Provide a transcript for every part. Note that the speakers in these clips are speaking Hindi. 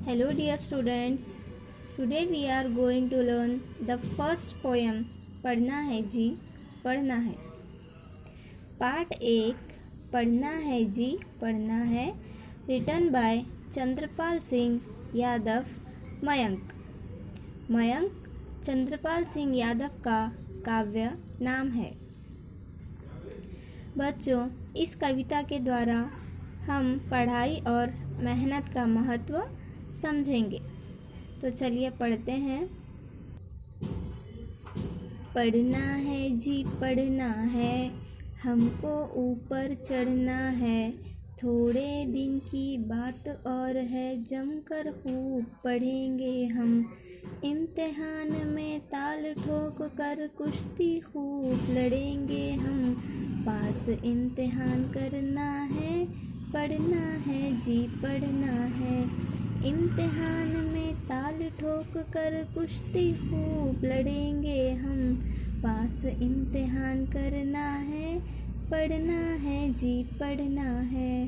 Hello dear students, today we are going to learn the first poem पढ़ना है जी पढ़ना है। पार्ट 1 पढ़ना है जी पढ़ना है, रिटन बाय चंद्रपाल सिंह यादव मयंक। मयंक चंद्रपाल सिंह यादव का काव्य नाम है। बच्चों, इस कविता के द्वारा हम पढ़ाई और मेहनत का महत्व समझेंगे। तो चलिए पढ़ते हैं। पढ़ना है जी पढ़ना है, हमको ऊपर चढ़ना है, थोड़े दिन की बात और है, जमकर खूब पढ़ेंगे हम, इम्तिहान में ताल ठोक कर कुश्ती खूब लड़ेंगे हम, पास इम्तिहान करना है, पढ़ना है जी पढ़ना है, इम्तिहान में ताल ठोक कर कुश्ती खूब लड़ेंगे हम, पास इम्तिहान करना है, पढ़ना है जी पढ़ना है।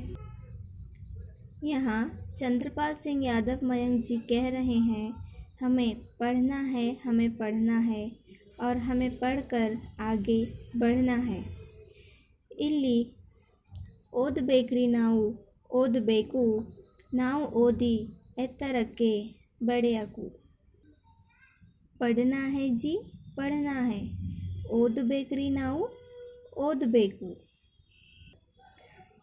यहाँ चंद्रपाल सिंह यादव मयंक जी कह रहे हैं हमें पढ़ना है, हमें पढ़ना है और हमें पढ़कर आगे बढ़ना है। इल्ली ओद बेकरी नाऊ ओद बेकू नाऊ ओदी एतरके बड़े अकू। पढ़ना है जी पढ़ना है, ओद बेकरी नाऊ ओद बेकू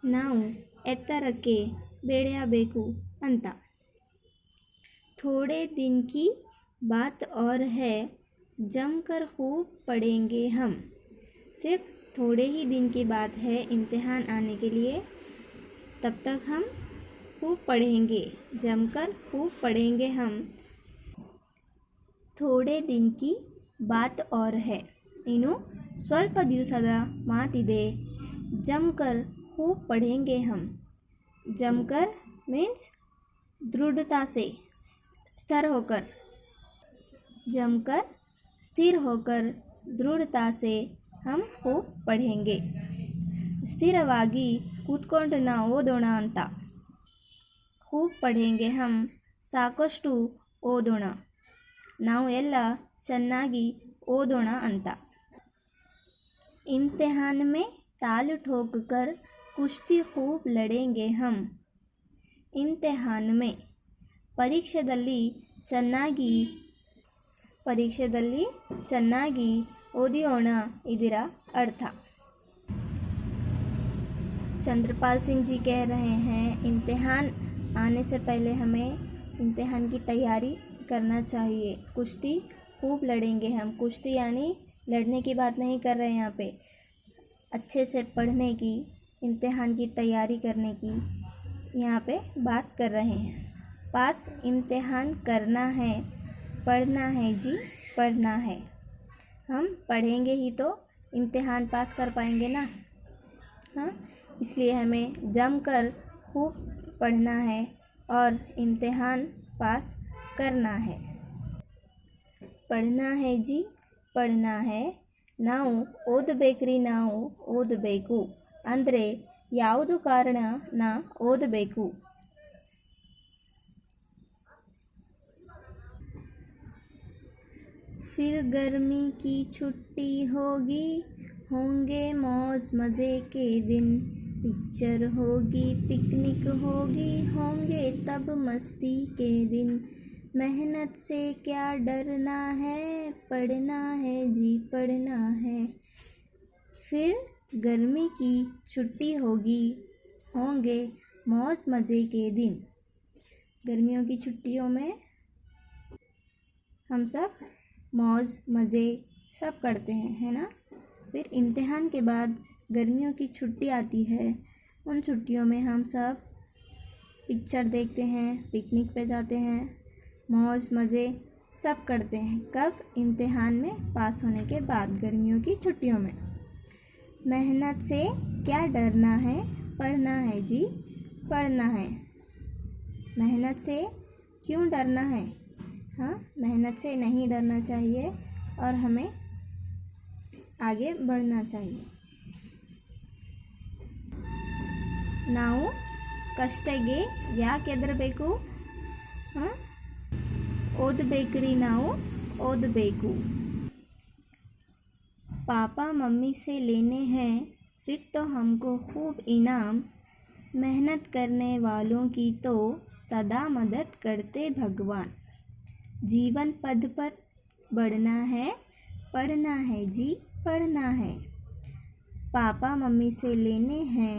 नाऊ एतरके बेड़या बेकू अंता। थोड़े दिन की बात और है, जमकर खूब पढ़ेंगे हम। सिर्फ थोड़े ही दिन की बात है इम्तिहान आने के लिए, तब तक हम खूब पढ़ेंगे, जमकर खूब पढ़ेंगे हम। थोड़े दिन की बात और है, इनु स्वल्प दिवसದ ಮಾತಿದೆ, जमकर खूब पढ़ेंगे हम। जमकर मीन्स दृढ़ता से, स्थिर होकर, जमकर स्थिर होकर दृढ़ता से हम खूब पढ़ेंगे। ಸ್ಥಿರವಾಗಿ ಕೂತ್ಕೊಂಡು ನಾವು ಓದೋಣ ಅಂತ, खूब पढ़ेंगे हम, ಸಾಕಷ್ಟು ಓದೋಣ, ನಾವು ಎಲ್ಲ ಚೆನ್ನಾಗಿ ಓದೋಣ ಅಂತ। इम्तिहान में ताल ठोक कर कुश्ती खूब लड़ेंगे हम। इम्तिहान में ಪರೀಕ್ಷೆಯಲ್ಲಿ ಚೆನ್ನಾಗಿ ಓದಿಯೋಣ ಇದರ अर्थ। चंद्रपाल सिंह जी कह रहे हैं इम्तिहान आने से पहले हमें इम्तिहान की तैयारी करना चाहिए। कुश्ती खूब लड़ेंगे हम। कुश्ती यानी लड़ने की बात नहीं कर रहे हैं, यहाँ पे अच्छे से पढ़ने की, इम्तिहान की तैयारी करने की यहाँ पे बात कर रहे हैं। पास इम्तिहान करना है, पढ़ना है जी पढ़ना है। हम पढ़ेंगे ही तो इम्तिहान पास कर पाएंगे ना। हाँ, इसलिए हमें जमकर खूब पढ़ना है और इम्तिहान पास करना है। पढ़ना है जी पढ़ना है, ನಾವು ಓದಬೇಕ್ರಿ ನಾವು ಓದಬೇಕು ಅಂದರೆ ಯಾವುದು ಕಾರಣ ನಾ ಓದಬೇಕು। फिर गर्मी की छुट्टी होगी, होंगे मौज मज़े के दिन, पिक्चर होगी पिकनिक होगी, होंगे तब मस्ती के दिन, मेहनत से क्या डरना है, पढ़ना है जी पढ़ना है। फिर गर्मी की छुट्टी होगी, होंगे मौज मज़े के दिन। गर्मियों की छुट्टियों में हम सब मौज मज़े सब करते हैं, है ना। फिर इम्तिहान के बाद गर्मियों की छुट्टी आती है, उन छुट्टियों में हम सब पिक्चर देखते हैं, पिकनिक पे जाते हैं, मौज मज़े सब करते हैं। कब? इम्तिहान में पास होने के बाद, गर्मियों की छुट्टियों में। मेहनत से क्या डरना है, पढ़ना है जी पढ़ना है। मेहनत से क्यों डरना है? हाँ, मेहनत से नहीं डरना चाहिए और हमें आगे बढ़ना चाहिए। ನಾವು ಕಷ್ಟಗೆ ಯಾಕೆ ಹೆದರಬೇಕು? हाँ, ओदबेकरी नाउ ओदबेकू। पापा मम्मी से लेने हैं फिर तो हमको खूब इनाम, मेहनत करने वालों की तो सदा मदद करते भगवान। जीवन पथ पर बढ़ना है, पढ़ना है जी पढ़ना है। पापा मम्मी से लेने हैं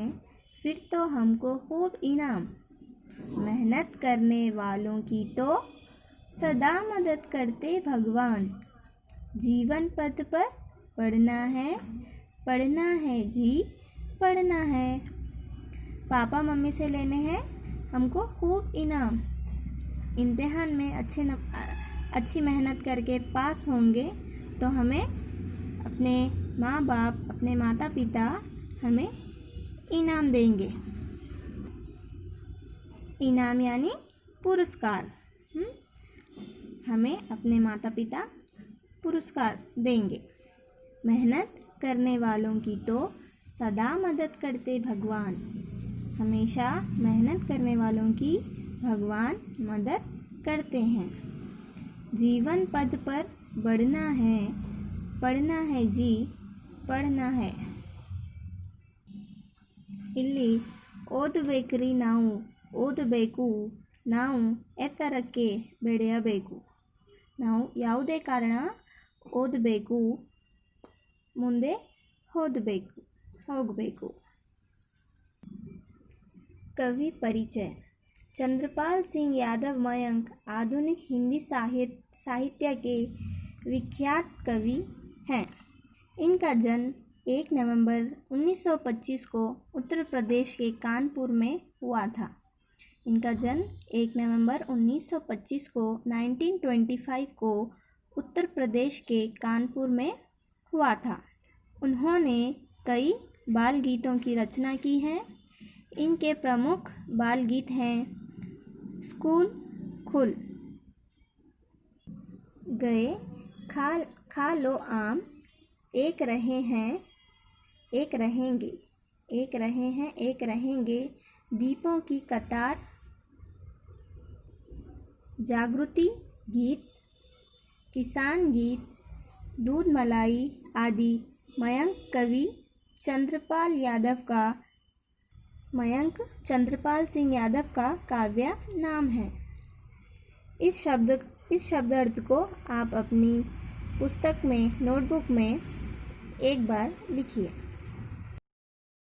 फिर तो हमको खूब इनाम, मेहनत करने वालों की तो सदा मदद करते भगवान। जीवन पथ पर पढ़ना है जी पढ़ना है। पापा मम्मी से लेने हैं हमको खूब इनाम, इम्तिहान में अच्छी मेहनत करके पास होंगे तो हमें अपने माँ बाप, अपने माता पिता हमें इनाम देंगे। इनाम यानी पुरस्कार। हमें अपने माता पिता पुरस्कार देंगे। मेहनत करने वालों की तो सदा मदद करते भगवान। हमेशा मेहनत करने वालों की भगवान मदद करते हैं। जीवन पथ पर बढ़ना है, पढ़ना है जी पढ़ना है। ಇಲ್ಲಿ ಓದಬೇಕ್ರಿ ಓದಬೇಕು, ನಾವು ಎತ್ತರಕ್ಕೆ ಬೆಳೆಯಬೇಕು। ನಾವು ಯಾವುದೇ ಕಾರಣ ಓದಬೇಕು, ಮುಂದೆ ಹೋಗಬೇಕು। कवि परिचय। चंद्रपाल सिंह यादव मयंक आधुनिक हिंदी साहित्य के विख्यात कवि हैं। इनका जन्म 1 नवंबर 1925 को उत्तर प्रदेश के कानपुर में हुआ था। इनका जन्म 1 नवंबर 1925 को 1925 को उत्तर प्रदेश के कानपुर में हुआ था। उन्होंने कई बाल गीतों की रचना की है। इनके प्रमुख बाल गीत हैं स्कूल खुल गए, खा लो आम, एक रहे हैं एक रहेंगे, एक रहे हैं एक रहेंगे, दीपों की कतार, जागृति गीत, किसान गीत, दूध मलाई आदि मयंक चंद्रपाल सिंह यादव का काव्य नाम है। इस शब्दार्थ को आप अपनी पुस्तक में, नोटबुक में एक बार लिखिए।